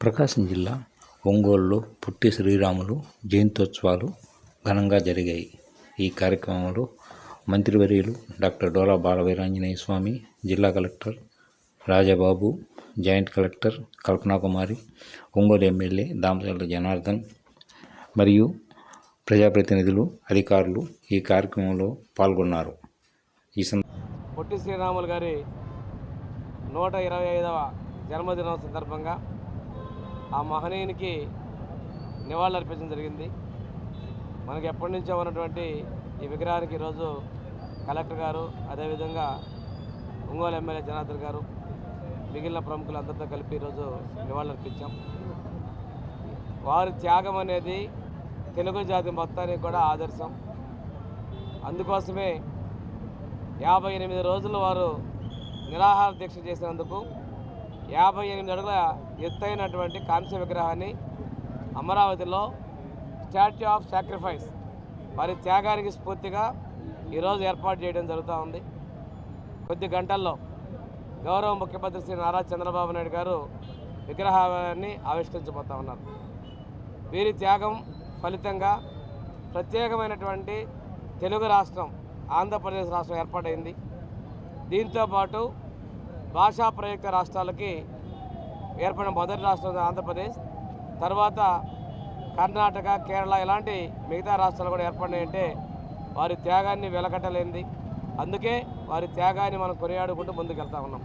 ప్రకాశం జిల్లా ఒంగోలులో పొట్టి శ్రీరాములు జయంత్యోత్సవాలు ఘనంగా జరిగాయి. ఈ కార్యక్రమంలో మంత్రివర్యులు డాక్టర్ డోలా బాలవీరాంజనేయ స్వామి, జిల్లా collector Rajababu, joint collector Kalpanakumari, Ongole MLA Damacharla Janardhan మరియు ప్రజాప్రతినిధులు, అధికారులు ఈ కార్యక్రమంలో పాల్గొన్నారు. పొట్టి శ్రీరాములు గారి 125వ జన్మదినం సందర్భంగా ఆ మహనీయునికి నివాళులు అర్పించడం జరిగింది. మనకి ఎప్పటి నుంచో ఉన్నటువంటి ఈ విగ్రహానికి ఈరోజు కలెక్టర్ గారు, అదేవిధంగా ఒంగోలు ఎమ్మెల్యే జనార్దన్ గారు, మిగిలిన ప్రముఖులందరితో కలిపి ఈరోజు నివాళులు అర్పించాం. వారి త్యాగం అనేది తెలుగు జాతి మొత్తానికి కూడా ఆదర్శం. అందుకోసమే 58 రోజులు వారు నిరాహార దీక్ష చేసినందుకు 58 అడుగుల ఎత్తైనటువంటి కాంస్య విగ్రహాన్ని అమరావతిలో స్టాట్యూ ఆఫ్ సాక్రిఫైస్ వారి త్యాగానికి స్ఫూర్తిగా ఈరోజు ఏర్పాటు చేయడం జరుగుతూ ఉంది. కొద్ది గంటల్లో గౌరవ ముఖ్యమంత్రి శ్రీ నారా చంద్రబాబు నాయుడు గారు విగ్రహాన్ని ఆవిష్కరించబోతా ఉన్నారు. వీరి త్యాగం ఫలితంగా ప్రత్యేకమైనటువంటి తెలుగు రాష్ట్రం ఆంధ్రప్రదేశ్ రాష్ట్రం ఏర్పాటైంది. దీంతోపాటు భాషా ప్రయుక్త రాష్ట్రాలకి ఏర్పడిన మొదటి రాష్ట్రం ఆంధ్రప్రదేశ్, తర్వాత కర్ణాటక, కేరళ ఇలాంటి మిగతా రాష్ట్రాలు కూడా ఏర్పడినాయంటే వారి త్యాగాన్ని వెలకట్టలేనిది. అందుకే వారి త్యాగాన్ని మనం కొనియాడుకుంటూ ముందుకు వెళ్తా ఉన్నాం.